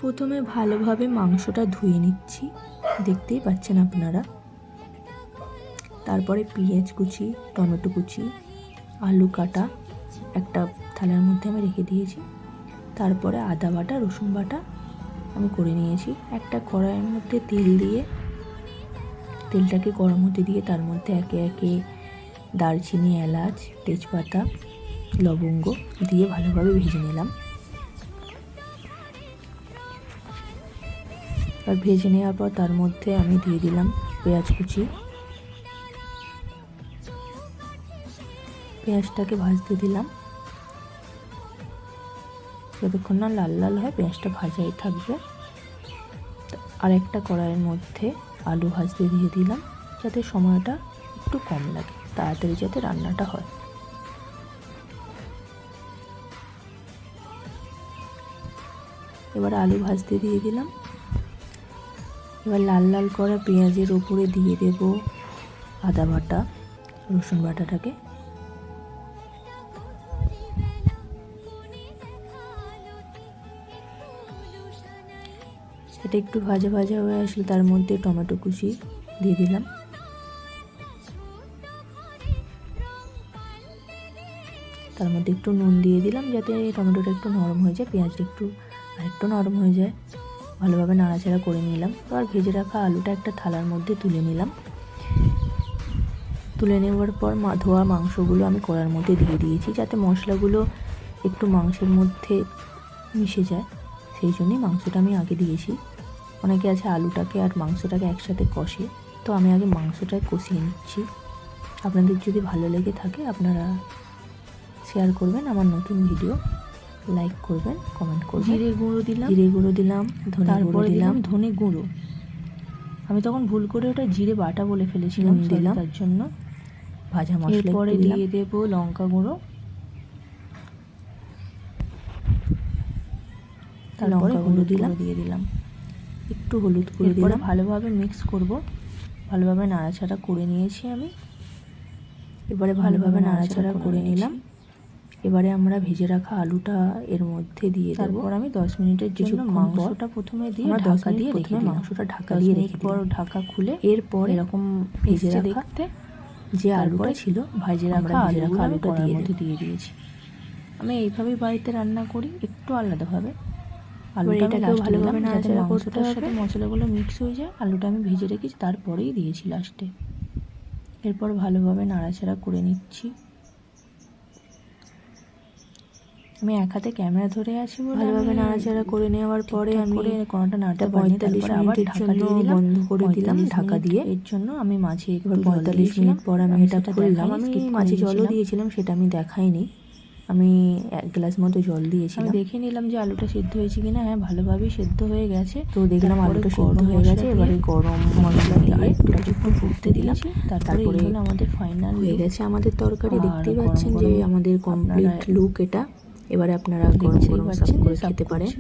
প্রথমে ভালোভাবে মাংসটা ধুয়ে নিচ্ছি, দেখতেই পাচ্ছেন আপনারা। তারপরে পেঁয়াজ কুচি, টমেটো কুচি, আলু কাটা একটা থালার মধ্যে আমি রেখে দিয়েছি। তারপরে আদা বাটা, রসুন বাটা আমি করে নিয়েছি। একটা কড়াইয়ের মধ্যে তেল দিয়ে, তেলটাকে গরম হতে দিয়ে তার মধ্যে একে একে দারচিনি, এলাচ, তেজপাতা, লবঙ্গ দিয়ে ভালোভাবে ভেজে নিলাম। আর ভেজে নেওয়ার পর তার মধ্যে আমি দিয়ে দিলাম পেঁয়াজ কুচি। পেঁয়াজটাকে ভাজতে দিলাম, যতক্ষণ না লাল লাল হয় পেঁয়াজটা ভাজাই থাকবে। আর একটা কড়াইয়ের মধ্যে আলু ভাজতে দিয়ে দিলাম, যাতে সময়টা একটু কম লাগে, তাড়াতাড়ি যাতে রান্নাটা হয়। এবার আলু ভাজতে দিয়ে দিলাম। এবার লাল লাল করা পেঁয়াজের উপরে দিয়ে দেব আদা বাটা, রসুন বাটাটাকে। এটা একটু ভাজা ভাজা হয়ে আসলে তার মধ্যে টমেটো কুচি দিয়ে দিলাম। তার মধ্যে একটু নুন দিয়ে দিলাম, যাতে টমেটোটা একটু নরম হয়ে যায়, পেঁয়াজটা একটু নরম হয়ে যায়। ভালোভাবে নাড়াচাড়া করে নিলাম। এবার ভেজে রাখা আলুটা একটা থালার মধ্যে তুলে নিলাম। তুলে নেওয়ার পর ধোয়া মাংসগুলো আমি কড়ার মধ্যে দিয়ে দিয়েছি, যাতে মশলাগুলো একটু মাংসের মধ্যে মিশে যায়, সেই জন্যই মাংসটা আমি আগে দিয়েছি। অনেকে আছে আলুটাকে আর মাংসটাকে একসাথে কষে, তো আমি আগে মাংসটাকে কষিয়ে নিচ্ছি। আপনাদের যদি ভালো লেগে থাকে আপনারা শেয়ার করবেন, আমার নতুন ভিডিও লাইক করবেন, কমেন্ট করবেন। জিরে গুঁড়ো দিলাম, ধনে গুঁড়ো দিলাম, ধনে গুঁড়ো। আমি তখন ভুল করে ওটা জিরে বাটা বলে ফেলেছিলাম, দিলাম তার জন্য। ভাজা মশলা পরে দিয়ে দেব লঙ্কা গুঁড়ো, লঙ্কা গুঁড়ো দিয়ে দিলাম, একটু হলুদ গুঁড়ো দিলাম। ভালোভাবে মিক্স করব, ভালোভাবে নাড়াচাড়া করে নিয়েছি আমি। এবারে ভালোভাবে নাড়াচাড়া করে নিলাম। এবারে আমরা ভেজে রাখা আলুটা এর মধ্যে দিয়ে দেব। তারপর আমি 10 মিনিটের জন্য মাংসটা প্রথমে দিয়ে ঢাকা দিয়ে রেখে দিলাম। মাংসটা ঢাকা দিয়ে রেখে পর ঢাকা খুলে এরপর এরকম ভেজে রাখতে যে আলুটা ছিল, ভেজে রাখা আলুটা দিয়ে দিয়েছি। আমি এইভাবেই বাড়িতে রান্না করি, একটু আলাদাভাবে। আলুটাকে ভালোভাবে নাড়াচাড়া করতে হবে, সাথে মশলাগুলো মিক্স হয়ে যায়। আলুটা আমি ভেজে রেখেছি, তারপরেই দিয়েছি লাস্টে। এরপর ভালোভাবে নাড়াচাড়া করে নিচ্ছি। আমি এক হাতে ক্যামেরা ধরে আছি বলে ভালোভাবে নাড়াচাড়া করে নেওয়ার পরে আমি কোনটা নাড়তে 45 মিনিটের জন্য বন্ধ করে দিলাম ঢাকা দিয়ে। এর জন্য আমি মাঝে একটু 45 মিনিট পর আমি এটা খুললাম। আমি মাঝে জলও দিয়েছিলাম, সেটা আমি দেখাইনি। আমি 1 গ্লাস মতো জল দিয়েছিলাম। আমি দেখে নিলাম যে আলুটা সিদ্ধ হয়েছে কিনা। হ্যাঁ, ভালোভাবেই সিদ্ধ হয়ে গেছে। তো দেখলাম আলুটা সিদ্ধ হয়ে গেছে। এবারে গরম মশলা দিয়ে একটু কিছুক্ষণ ফুটতে দিলাম। তারপরে আমাদের ফাইনাল হয়ে গেছে আমাদের তরকারি। দেখতেই পাচ্ছেন যে আমাদের কমপ্লিট লুক এটা। এবারে আপনারা গরম গরম সার্ভ করে খেতে পারেন।